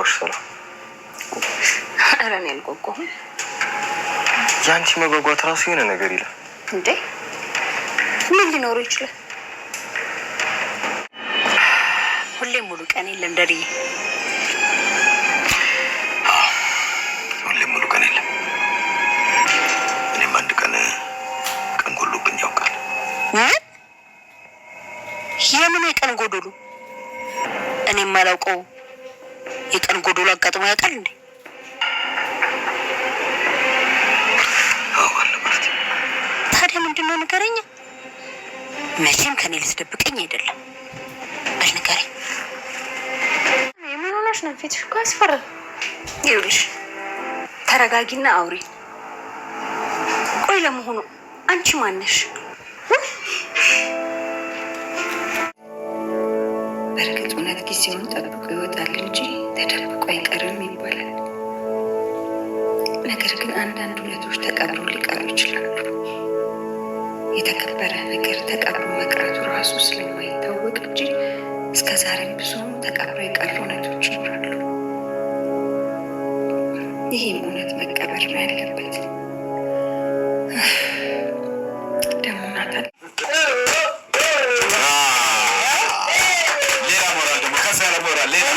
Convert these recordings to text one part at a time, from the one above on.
ጓጓሽ ሰላም? ኧረ እኔ አልጓጓሁም። ያንቺ መጓጓት ራሱ የሆነ ነገር ይላል እንዴ? ምን ሊኖረው ይችላል? ሁሌም ሙሉ ቀን የለም ደርዬ። ሁሌም ሙሉ ቀን የለም። እኔም አንድ ቀን ጎሎብኝ ያውቃል። የምን የቀን ጎዶሎ? እኔ የማላውቀው የቀን ጎዶሎ አጋጥሞ ያውቃል እንዴ? አለ ማለት። ታዲያ ምንድነው ንገረኝ። መቼም ከኔ ልትደብቀኝ አይደለም። በል ንገረኝ። የምን ሆነሽ ነው? ፊትሽ እኮ ያስፈራል። ይኸውልሽ ተረጋጊና አውሪ። ቆይ ለመሆኑ አንቺ ማነሽ? በእርግጥ እውነት ጊዜውን ጠብቆ ይወጣል እንጂ ተደብቆ አይቀርም ይባላል። ነገር ግን አንዳንድ እውነቶች ተቀብረው ሊቀሩ ይችላሉ። የተከበረ ነገር ተቀብሮ መቅረቱ ራሱ ስለማይታወቅ እንጂ እስከ ዛሬም ብዙ ተቀብረው የቀሩ እውነቶች ይኖራሉ። ይህም እውነት መቀበር ነው ያለበት። ደግሞ ናታል ሌላ ሞራል ደግሞ ከፍ ያለ ሞራል ሌላ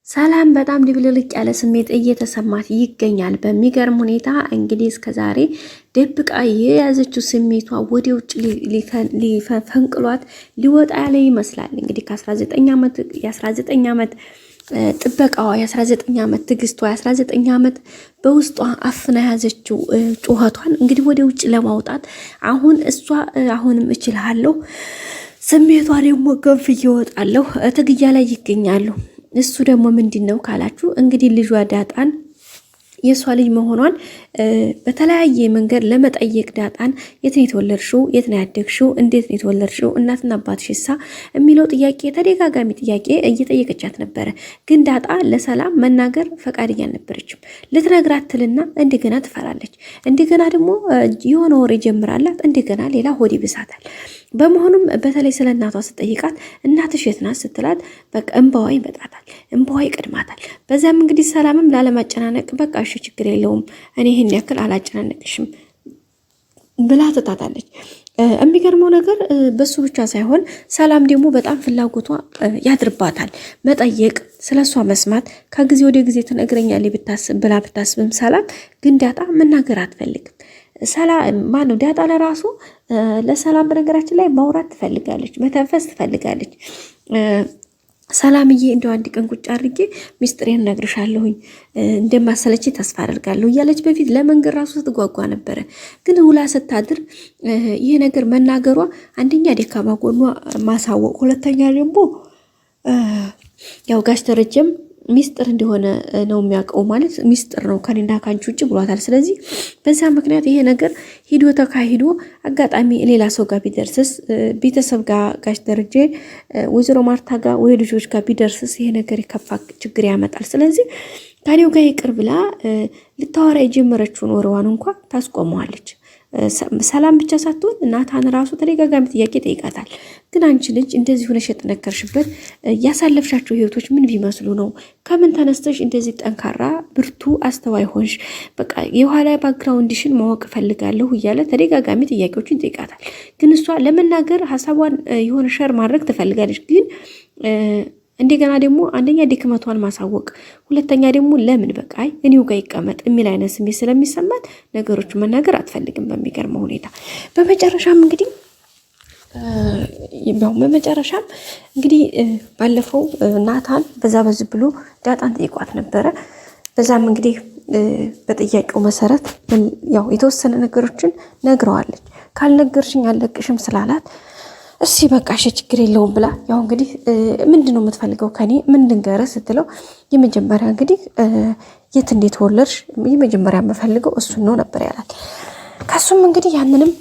ሰላም በጣም ድብልልቅ ያለ ስሜት እየተሰማት ይገኛል። በሚገርም ሁኔታ እንግዲህ እስከዛሬ ደብቃ የያዘችው ስሜቷ ወደ ውጭ ሊፈንቅሏት ሊወጣ ያለ ይመስላል። እንግዲህ የ19 ዓመት ጥበቃዋ የ19 ዓመት ትግስቷ የ19 ዓመት በውስጧ አፍና ያዘችው ጩኸቷን እንግዲህ ወደ ውጭ ለማውጣት አሁን እሷ አሁንም እችላለሁ ስሜቷ ደግሞ ገንፍ እየወጣለሁ ትግያ ላይ ይገኛሉ። እሱ ደግሞ ምንድነው ካላችሁ እንግዲህ ልጇ ዳጣን የሷ ልጅ መሆኗን በተለያየ መንገድ ለመጠየቅ ዳጣን የት ነው የተወለድሽው? የት ነው ያደግሽው? እንዴት ነው የተወለድሽው? እናትና አባትሽሳ የሚለው ጥያቄ ተደጋጋሚ ጥያቄ እየጠየቀቻት ነበረ። ግን ዳጣ ለሰላም መናገር ፈቃደኛ አልነበረችም። ልትነግራት ትልና እንደገና ትፈራለች። እንደገና ደግሞ የሆነ ወሬ ጀምራላት እንደገና ሌላ ሆድ ይብሳታል። በመሆኑም በተለይ ስለ እናቷ ስትጠይቃት እናትሽ የት ናት ስትላት በቃ እንባዋ ይመጣታል፣ እንባዋ ይቀድማታል። በዛም እንግዲህ ሰላምም ላለማጨናነቅ በቃ እሺ ችግር የለውም እኔ ይሄን ያክል አላጨናነቅሽም ብላ ትታታለች። የሚገርመው ነገር በሱ ብቻ ሳይሆን ሰላም ደግሞ በጣም ፍላጎቷ ያድርባታል መጠየቅ፣ ስለሷ መስማት። ከጊዜ ወደ ጊዜ ትነግረኛለች ብላ ብታስብም ሰላም ግን ዳጣ መናገር አትፈልግም። ማነው ዳጣ ለራሱ ለሰላም በነገራችን ላይ ማውራት ትፈልጋለች፣ መተንፈስ ትፈልጋለች። ሰላምዬ እንደው አንድ ቀን ቁጭ አድርጌ ሚስጥሬን እነግርሻለሁኝ እንደማሰለች ተስፋ አደርጋለሁ እያለች በፊት ለመንገር ራሱ ስትጓጓ ነበረ። ግን ውላ ስታድር ይሄ ነገር መናገሯ አንደኛ ደካማ ጎኗ ማሳወቅ፣ ሁለተኛ ደግሞ ያው ጋሽ ተረጀም ሚስጥር እንደሆነ ነው የሚያውቀው። ማለት ሚስጥር ነው ከኔና ካንቺ ውጭ ብሏታል። ስለዚህ በዛ ምክንያት ይሄ ነገር ሂዶ ተካሂዶ አጋጣሚ ሌላ ሰው ጋር ቢደርስስ፣ ቤተሰብ ጋር ጋሽ ደረጀ ወይዘሮ ማርታ ጋር ወይ ልጆች ጋር ቢደርስስ ይሄ ነገር የከፋ ችግር ያመጣል። ስለዚህ ታዲያው ጋር ይቅር ብላ ልታወራ የጀመረችውን ወሬዋን እንኳን ታስቆመዋለች። ሰላም ብቻ ሳትሆን እናታን ራሱ ተደጋጋሚ ጥያቄ ጠይቃታል። ግን አንቺ ልጅ እንደዚህ ሆነሽ የተነከርሽበት ያሳለፍሻቸው ህይወቶች ምን ቢመስሉ ነው? ከምን ተነስተሽ እንደዚህ ጠንካራ ብርቱ አስተዋይ ሆንሽ? በቃ የኋላ ባክግራውንድሽን ማወቅ ፈልጋለሁ እያለ ተደጋጋሚ ጥያቄዎችን ጠይቃታል። ግን እሷ ለመናገር ሀሳቧን የሆነ ሸር ማድረግ ትፈልጋለች። ግን እንደገና ደግሞ አንደኛ ድክመቷን ማሳወቅ፣ ሁለተኛ ደግሞ ለምን በቃ እኔው ጋር ይቀመጥ የሚል አይነት ስሜት ስለሚሰማት ነገሮች መናገር አትፈልግም በሚገርመው ሁኔታ። በመጨረሻም እንግዲህ ባለፈው ናታን በዛ ብሎ ዳጣን ጠይቋት ነበረ። በዛም እንግዲህ በጥያቄው መሰረት ያው የተወሰነ ነገሮችን ነግረዋለች። ካልነገርሽኝ አለቅሽም ስላላት እሺ በቃ እሺ ችግር የለውም ብላ ያው እንግዲህ ምንድነው የምትፈልገው ከኔ ምን ልንገርህ ስትለው የመጀመሪያ እንግዲህ የት እንዴት ወለድሽ የመጀመሪያ የምፈልገው እሱን ነው ነበር ያላት። ከሱም እንግዲህ ያንንም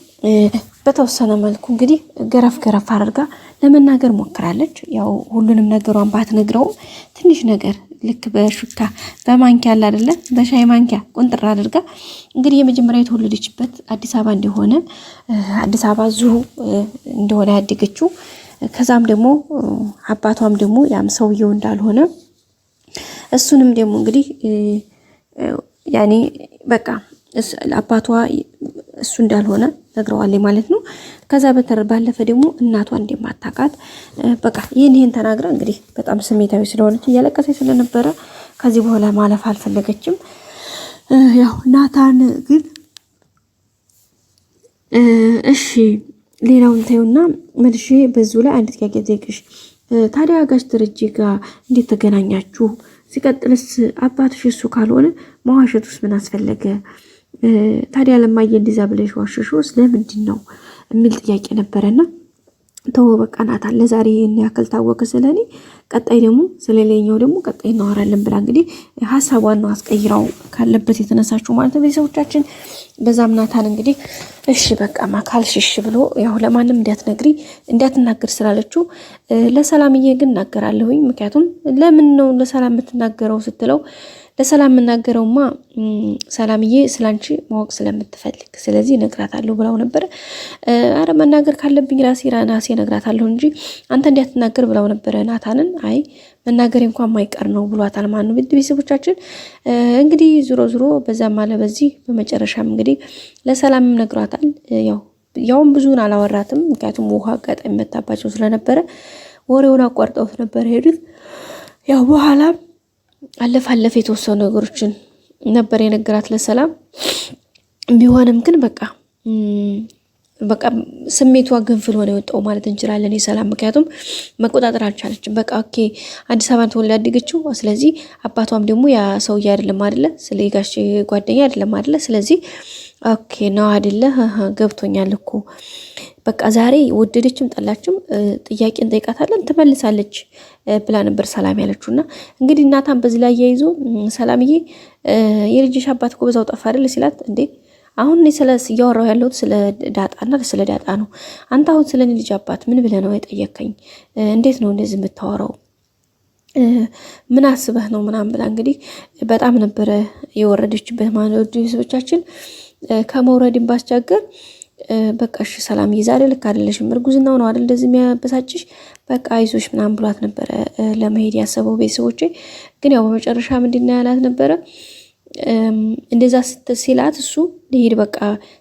በተወሰነ መልኩ እንግዲህ ገረፍ አድርጋ ለመናገር ሞክራለች። ያው ሁሉንም ነገሯን ባትነግረውም ትንሽ ነገር ልክ በሹካ በማንኪያ አለ አይደለ በሻይ ማንኪያ ቁንጥር አድርጋ እንግዲህ የመጀመሪያ የተወለደችበት አዲስ አበባ እንደሆነ አዲስ አበባ ዙሁ እንደሆነ ያደገችው ከዛም ደግሞ አባቷም ደግሞ ያም ሰውየው እንዳልሆነ እሱንም ደግሞ እንግዲህ ያኔ በቃ አባቷ እሱ እንዳልሆነ ነግረዋለች ማለት ነው። ከዛ ባለፈ ደግሞ እናቷ እንደማታውቃት በቃ ይሄን ተናግራ እንግዲህ በጣም ስሜታዊ ስለሆነች እያለቀሰች ስለነበረ ከዚህ በኋላ ማለፍ አልፈለገችም። ያው ናታን ግን እሺ ሌላውን ታዩና መልሼ በዙ ላይ አንድ ጥያቄ ጠይቅሽ። ታዲያ ጋሽ ደረጀ ጋር እንዴት ተገናኛችሁ? ሲቀጥልስ አባትሽ እሱ ካልሆነ መዋሸቱስ ምን አስፈለገ? ታዲያ ለማየ እንደዛ ብለሽ ዋሸሽውስ ለምንድን ነው የሚል ጥያቄ ነበረና ተው በቃ ናታን ለዛሬ ይሄን ያክል ታወቀ ስለኔ ቀጣይ ደግሞ ስለሌላኛው ደግሞ ቀጣይ እናወራለን ብላ እንግዲህ ሀሳቧን ነው አስቀይራው ካለበት የተነሳችው ማለት ነው ቤተሰቦቻችን። በዛም ናታን እንግዲህ እሺ በቃ ማካልሽሽ ብሎ ያው ለማንም እንዳትናገር ስላለችው ለሰላምዬ ግን እናገራለሁኝ። ምክንያቱም ለምን ነው ለሰላም የምትናገረው ስትለው ለሰላም የምናገረውማ ሰላምዬ ስላንቺ ማወቅ ስለምትፈልግ ስለዚህ እነግራታለሁ ብላው ነበር። አረ መናገር ካለብኝ ራሴ እነግራታለሁ እንጂ አንተ እንዲያትናገር ብላው ነበር ናታንን። አይ መናገር እንኳን ማይቀር ነው ብሏታል ማለት ነው ቤተሰቦቻችን። እንግዲህ ዙሮ በዛም አለ በዚህ በመጨረሻም እንግዲህ ለሰላምም ነግሯታል። ያውም ብዙን አላወራትም ምክንያቱም ውሃ አጋጣሚ መታባቸው ስለነበረ ወሬውን አቋርጠውት ነበር ሄዱት። ያው በኋላ አለፍ የተወሰኑ ነገሮችን ነበር የነገራት ለሰላም። ቢሆንም ግን በቃ ስሜቷ ግንፍል ሆነ የወጣው ማለት እንችላለን የሰላም። ምክንያቱም መቆጣጠር አልቻለችም። በቃ ኦኬ አዲስ አበባ ተወልዳ ያደገችው ስለዚህ አባቷም ደግሞ ያ ሰውዬ አይደለም አይደለ ስለ ጋሽ ጓደኛ አይደለም አይደለ ስለዚህ ኦኬ ነው አይደለ ገብቶኛል እኮ በቃ ዛሬ ወደደችም ጠላችም ጥያቄ እንጠይቃታለን ትመልሳለች ብላ ነበር ሰላም ያለችውና እንግዲህ እናታን በዚህ ላይ ያይዞ ሰላምዬ የልጅሽ አባት እኮ በዛው ጠፋ አይደል ሲላት እንዴ አሁን እኔ እያወራሁ ያለሁት ስለ ዳጣና ስለ ዳጣ ነው። አንተ አሁን ስለኔ ልጅ አባት ምን ብለህ ነው የጠየከኝ? እንዴት ነው እንደዚህ የምታወራው? ምን አስበህ ነው ምናምን ብላ እንግዲህ በጣም ነበረ የወረደችበት ማለት ነው ቤተሰቦቻችን። ከመውረድን ባስቸገር በቃ እሺ ሰላም ዛሬ ልክ አይደለሽም እርጉዝናው ነው አይደል እንደዚህ የሚያበሳጭሽ በቃ አይዞሽ ምናምን ብሏት ነበረ ለመሄድ ያሰበው ቤተሰቦቼ። ግን ያው በመጨረሻ ምንድነው ያላት ነበረ እንደዛ ሲላት እሱ ልሄድ በቃ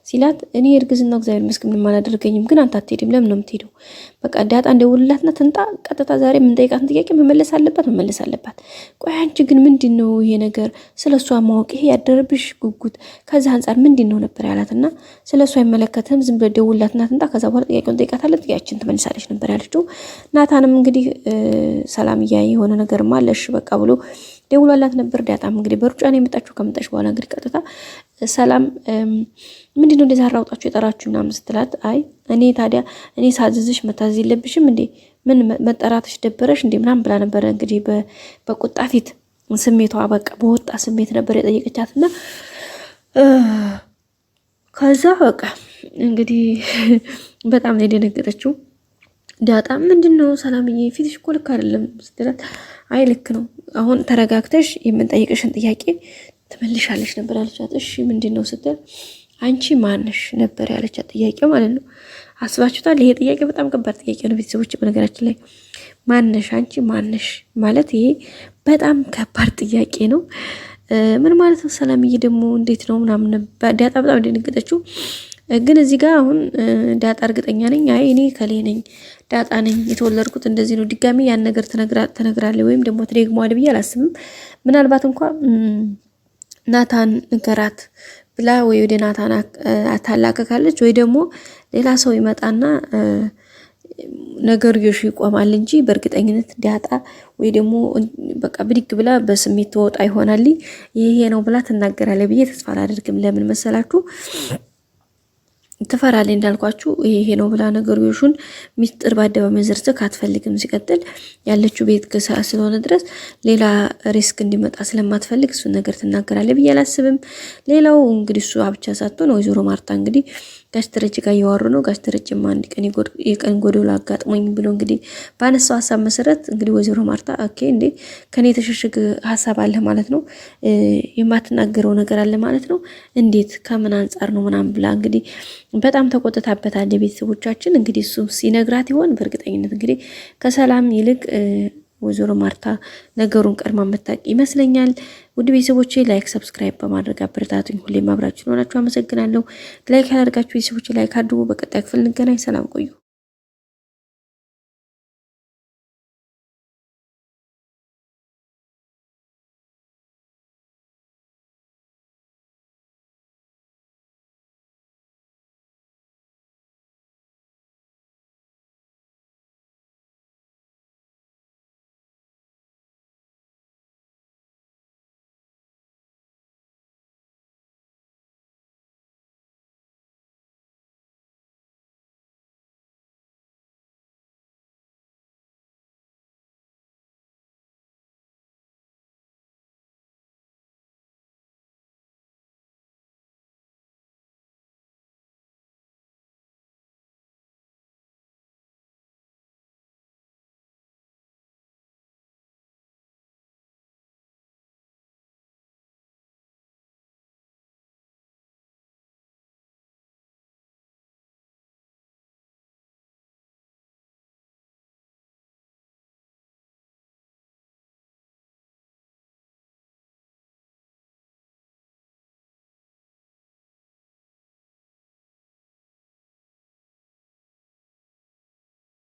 ሲላት እኔ እርግዝናው እግዚአብሔር ይመስገን ምንም አላደረገኝም ግን አንተ አትሄድም ለምን ነው የምትሄደው? በቃ ዳጣ እንደውልላትና ትንጣ ቀጥታ ዛሬ የምንጠይቃትን ጥያቄ መመለስ አለባት። ቆይ አንቺ ግን ምንድነው ይሄ ነገር ስለሷ ማወቅ ይሄ ያደረብሽ ጉጉት ከዛ አንፃር ምንድነው ነበር ያላትና ስለሷ አይመለከትም ዝም ብለህ ደውልላትና ትንጣ ከዛ በኋላ ጥያቄውን ጠይቃታለች ጥያቄን ትመልሳለች ነበር ያለችው። ናታንም እንግዲህ ሰላም የሆነ ነገር ማለሽ በቃ ብሎ ደውላላት ነበር። ዳጣም እንግዲህ በሩጫ ነው የመጣችው። ከመጣች በኋላ እንግዲህ ቀጥታ ሰላም ምንድነው እንደዛ አራውጣችሁ የጠራችሁ ምናምን ስትላት አይ እኔ ሳዝዝሽ መታዘዝ የለብሽም እንዴ ምን መጠራትሽ ደበረሽ እንዴ ምናምን ብላ ነበር እንግዲህ በቁጣ ፊት ስሜቷ በቃ በወጣ ስሜት ነበር የጠየቀቻትና ከዛ በቃ እንግዲህ በጣም ነው የደነገጠችው። ዳጣ ምንድነው ሰላምዬ ፊትሽ እኮ ልክ አይደለም ስትላት አይ ልክ ነው አሁን ተረጋግተሽ የምንጠይቅሽን ጥያቄ ትመልሻለሽ ነበር ያለቻት። እሺ ምንድነው ስትል አንቺ ማነሽ ነበር ያለቻት ጥያቄ ማለት ነው። አስባችሁታል? ይሄ ጥያቄ በጣም ከባድ ጥያቄ ነው ቤተሰቦች። በነገራችን ላይ አንቺ ማነሽ ማለት ይሄ በጣም ከባድ ጥያቄ ነው። ምን ማለት ነው? ሰላምዬ ደግሞ እንዴት ነው ምናምን ዳጣ በጣም እንደነገጠችው ግን እዚህ ጋር አሁን ዳጣ እርግጠኛ ነኝ አይ እኔ ከሌ ነኝ ዳጣ ነኝ የተወለድኩት እንደዚህ ነው ድጋሚ ያን ነገር ተነግራለች ወይም ደግሞ ትደግመዋለች ብዬ አላስብም። ምናልባት እንኳን ናታን ንገራት ብላ ወይ ወደ ናታን አታላከካለች ወይ ደግሞ ሌላ ሰው ይመጣና ነገሩ ይቆማል እንጂ በእርግጠኝነት ዳጣ ወይ ደግሞ በቃ ብድግ ብላ በስሜት ተወጣ ይሆናል ይሄ ነው ብላ ትናገራለች ብዬ ተስፋ አላደርግም። ለምን መሰላችሁ? ትፈራለች እንዳልኳችሁ ይሄ ነው ብላ ነገሩን ሚስጥር በአደባባይ መዘርዘር አትፈልግም። ሲቀጥል ያለችው ቤት ስለሆነ ድረስ ሌላ ሪስክ እንዲመጣ ስለማትፈልግ እሱን ነገር ትናገራለች ብዬ አላስብም። ሌላው እንግዲህ እሱ ብቻ ሳትሆን ወይዘሮ ማርታ እንግዲህ ጋሽ ደረጀ ጋር እያወሩ ነው። ጋሽ ደረጀም አንድ ቀን የቀን ጎዶሎ አጋጥሞኝ ብሎ እንግዲህ ባነሳው ሀሳብ መሰረት እንግዲህ ወይዘሮ ማርታ ኦኬ እንዴ ከኔ የተሸሸገ ሀሳብ አለ ማለት ነው፣ የማትናገረው ነገር አለ ማለት ነው፣ እንዴት ከምን አንጻር ነው ምናምን ብላ እንግዲህ በጣም ተቆጥታበታል። የቤተሰቦቻችን እንግዲህ እሱ ሲነግራት ይሆን በእርግጠኝነት እንግዲህ ከሰላም ይልቅ ወይዘሮ ማርታ ነገሩን ቀድማ መታቂ ይመስለኛል። ውድ ቤተሰቦቼ ላይክ ሰብስክራይብ በማድረግ አበረታቱኝ። ሁሌም አብራችሁ ሆናችሁ አመሰግናለሁ። ላይክ ያደርጋችሁ ቤተሰቦቼ ላይክ አድርጉ። በቀጣይ ክፍል እንገናኝ። ሰላም ቆዩ።